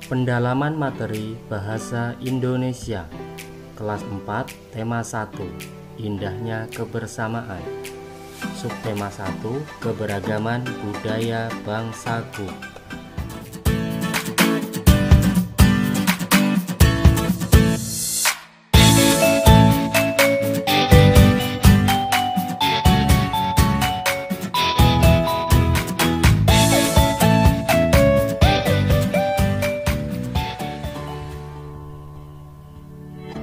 Pendalaman materi Bahasa Indonesia Kelas 4 Tema 1 Indahnya Kebersamaan. Subtema 1 Keberagaman Budaya Bangsaku.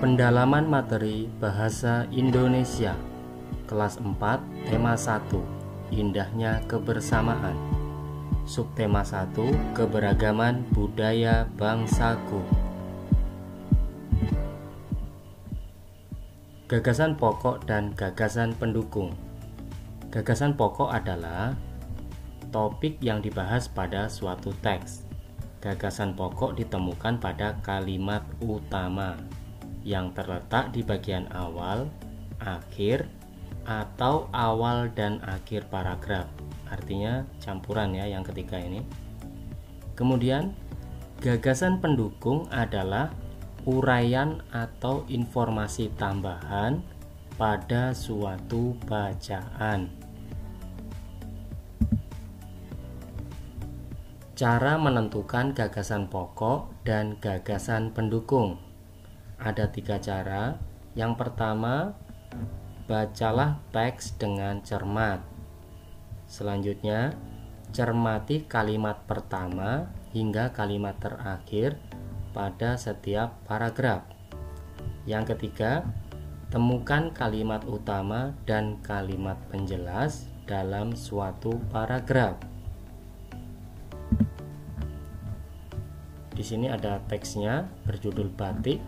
Pendalaman materi Bahasa Indonesia Kelas 4 Tema 1 Indahnya Kebersamaan. Subtema 1 Keberagaman Budaya Bangsaku. Gagasan pokok dan gagasan pendukung. Gagasan pokok adalah topik yang dibahas pada suatu teks. Gagasan pokok ditemukan pada kalimat utama yang terletak di bagian awal, akhir, atau awal dan akhir paragraf. Artinya campuran ya yang ketiga ini. Kemudian gagasan pendukung adalah uraian atau informasi tambahan pada suatu bacaan. Cara menentukan gagasan pokok dan gagasan pendukung. Ada 3 cara. Yang pertama, bacalah teks dengan cermat. Selanjutnya, cermati kalimat pertama hingga kalimat terakhir pada setiap paragraf. Yang ketiga, temukan kalimat utama dan kalimat penjelas dalam suatu paragraf. Di sini ada teksnya berjudul batik.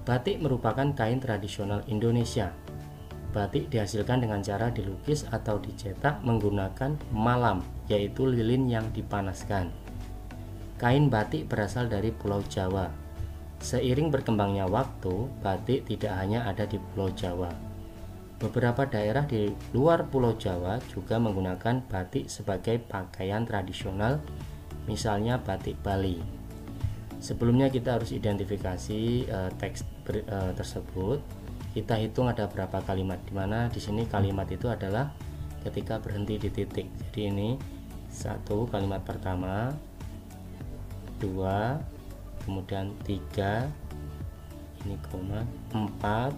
Batik merupakan kain tradisional Indonesia. Batik dihasilkan dengan cara dilukis atau dicetak menggunakan malam, yaitu lilin yang dipanaskan. Kain batik berasal dari Pulau Jawa. Seiring berkembangnya waktu, batik tidak hanya ada di Pulau Jawa. Beberapa daerah di luar Pulau Jawa juga menggunakan batik sebagai pakaian tradisional, misalnya batik Bali. Sebelumnya kita harus identifikasi teks tersebut. Kita hitung ada berapa kalimat, dimana di sini kalimat itu adalah ketika berhenti di titik. Jadi ini 1 kalimat pertama, 2, kemudian 3, ini koma, 4,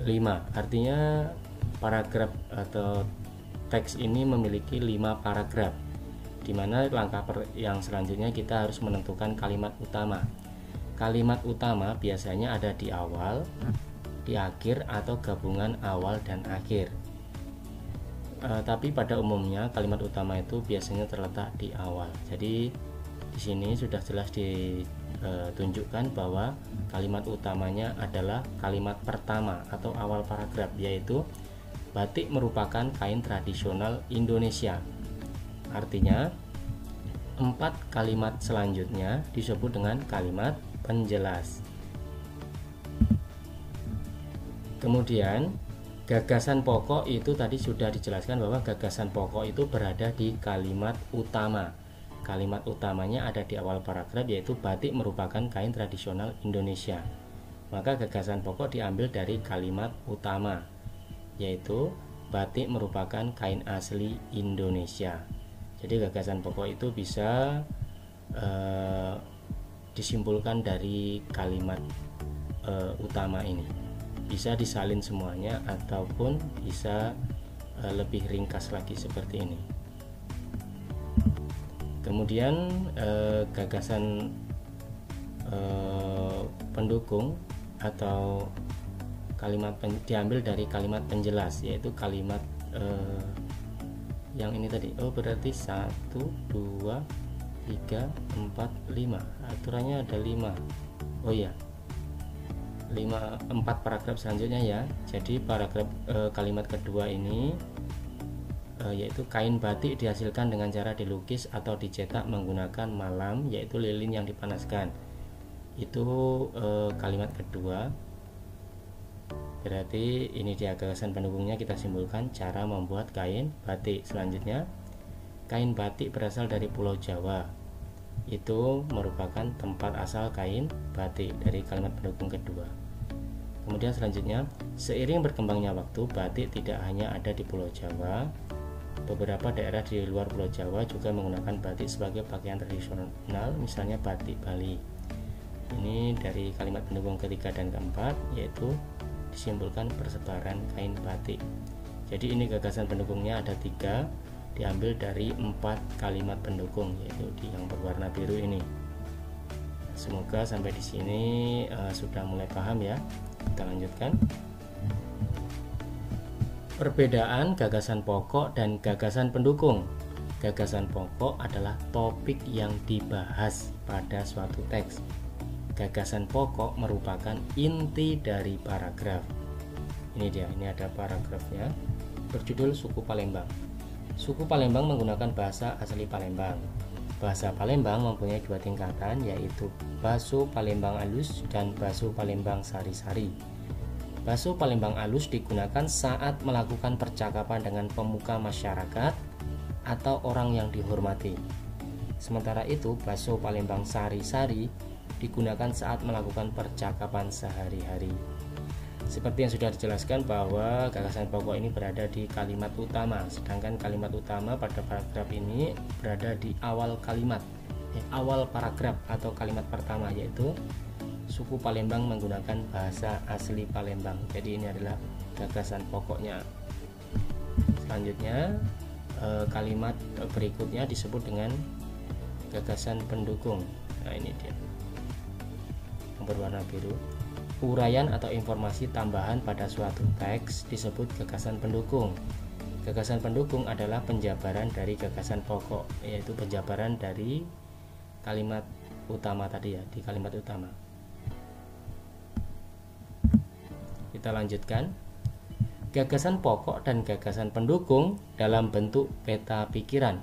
5. Artinya paragraf atau teks ini memiliki 5 paragraf, di mana langkah yang selanjutnya kita harus menentukan kalimat utama. Kalimat utama biasanya ada di awal, di akhir, atau gabungan awal dan akhir. Tapi pada umumnya kalimat utama itu biasanya terletak di awal. Jadi di sini sudah jelas ditunjukkan bahwa kalimat utamanya adalah kalimat pertama atau awal paragraf, yaitu batik merupakan kain tradisional Indonesia. Artinya 4 kalimat selanjutnya disebut dengan kalimat penjelas. Kemudian gagasan pokok itu tadi sudah dijelaskan bahwa gagasan pokok itu berada di kalimat utama. Kalimat utamanya ada di awal paragraf, yaitu batik merupakan kain tradisional Indonesia. Maka gagasan pokok diambil dari kalimat utama, yaitu batik merupakan kain asli Indonesia. Jadi gagasan pokok itu bisa disimpulkan dari kalimat utama ini. Bisa disalin semuanya ataupun bisa lebih ringkas lagi seperti ini. Kemudian gagasan pendukung atau kalimat diambil dari kalimat penjelas, yaitu kalimat yang ini tadi. Berarti 1, 2, 3, 4, 5. Aturannya ada 5. Ya, 4 paragraf selanjutnya ya. Jadi paragraf kalimat kedua ini yaitu kain batik dihasilkan dengan cara dilukis atau dicetak menggunakan malam, yaitu lilin yang dipanaskan. Itu kalimat kedua. Berarti ini dia gagasan pendukungnya, kita simpulkan cara membuat kain batik. Selanjutnya kain batik berasal dari Pulau Jawa. Itu merupakan tempat asal kain batik dari kalimat pendukung kedua. Kemudian selanjutnya, seiring berkembangnya waktu, batik tidak hanya ada di Pulau Jawa. Beberapa daerah di luar Pulau Jawa juga menggunakan batik sebagai pakaian tradisional, misalnya batik Bali. Ini dari kalimat pendukung ketiga dan keempat, yaitu disimpulkan persebaran kain batik. Jadi ini gagasan pendukungnya ada 3, diambil dari 4 kalimat pendukung, yaitu di yang berwarna biru ini. Semoga sampai di sini sudah mulai paham ya. Kita lanjutkan. Perbedaan gagasan pokok dan gagasan pendukung. Gagasan pokok adalah topik yang dibahas pada suatu teks. Gagasan pokok merupakan inti dari paragraf. Ini dia, ini ada paragrafnya. Berjudul Suku Palembang. Suku Palembang menggunakan bahasa asli Palembang. Bahasa Palembang mempunyai 2 tingkatan, yaitu Baso Palembang Alus dan Baso Palembang Sari-Sari. Baso Palembang Alus digunakan saat melakukan percakapan dengan pemuka masyarakat atau orang yang dihormati. Sementara itu, Baso Palembang Sari-Sari digunakan saat melakukan percakapan sehari-hari. Seperti yang sudah dijelaskan bahwa gagasan pokok ini berada di kalimat utama, sedangkan kalimat utama pada paragraf ini berada di awal kalimat, awal paragraf atau kalimat pertama, yaitu suku Palembang menggunakan bahasa asli Palembang. Jadi ini adalah gagasan pokoknya. Selanjutnya kalimat berikutnya disebut dengan gagasan pendukung. Nah ini dia yang berwarna biru. Uraian atau informasi tambahan pada suatu teks disebut gagasan pendukung. Gagasan pendukung adalah penjabaran dari gagasan pokok, yaitu penjabaran dari kalimat utama tadi ya, di kalimat utama. Kita lanjutkan. Gagasan pokok dan gagasan pendukung dalam bentuk peta pikiran.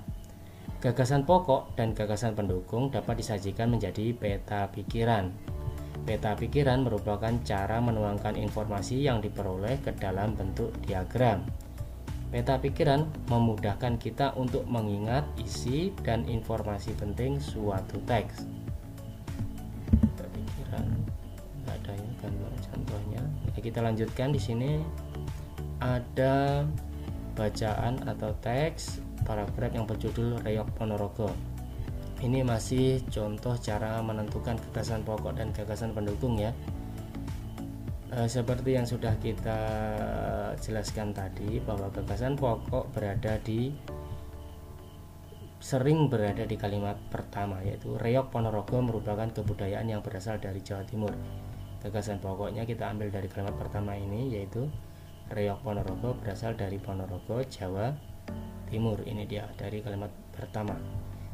Gagasan pokok dan gagasan pendukung dapat disajikan menjadi peta pikiran. Peta pikiran merupakan cara menuangkan informasi yang diperoleh ke dalam bentuk diagram. Peta pikiran memudahkan kita untuk mengingat isi dan informasi penting suatu teks. Peta pikiran ada ya gambar contohnya. Kita lanjutkan. Di sini ada bacaan atau teks paragraf yang berjudul Reog Ponorogo. Ini masih contoh cara menentukan gagasan pokok dan gagasan pendukung ya. Seperti yang sudah kita jelaskan tadi, bahwa gagasan pokok sering berada di kalimat pertama, yaitu Reog Ponorogo merupakan kebudayaan yang berasal dari Jawa Timur. Gagasan pokoknya kita ambil dari kalimat pertama ini, yaitu Reog Ponorogo berasal dari Ponorogo, Jawa Timur. Ini dia dari kalimat pertama.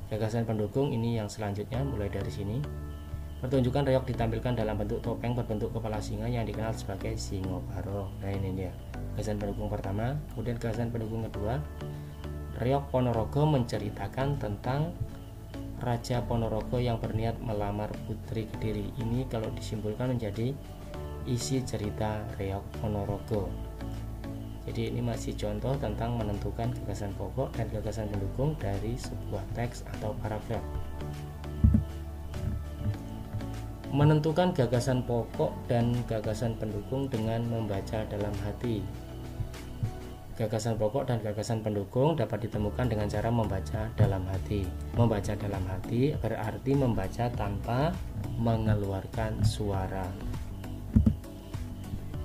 Gagasan pendukung ini yang selanjutnya, mulai dari sini. Pertunjukan reog ditampilkan dalam bentuk topeng berbentuk kepala singa yang dikenal sebagai Singoparo. Nah ini dia gagasan pendukung pertama. Kemudian gagasan pendukung kedua, Reog Ponorogo menceritakan tentang Raja Ponorogo yang berniat melamar Putri Kediri. Ini kalau disimpulkan menjadi isi cerita Reog Ponorogo. Jadi ini masih contoh tentang menentukan gagasan pokok dan gagasan pendukung dari sebuah teks atau paragraf. Menentukan gagasan pokok dan gagasan pendukung dengan membaca dalam hati. Gagasan pokok dan gagasan pendukung dapat ditemukan dengan cara membaca dalam hati. Membaca dalam hati berarti membaca tanpa mengeluarkan suara.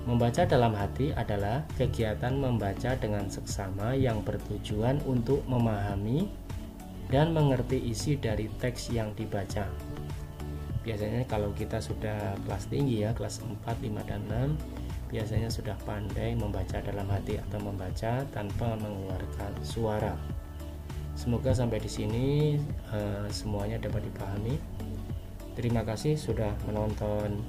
Membaca dalam hati adalah kegiatan membaca dengan seksama yang bertujuan untuk memahami dan mengerti isi dari teks yang dibaca. Biasanya kalau kita sudah kelas tinggi ya, kelas 4, 5, dan 6, biasanya sudah pandai membaca dalam hati atau membaca tanpa mengeluarkan suara. Semoga sampai di sini semuanya dapat dipahami. Terima kasih sudah menonton.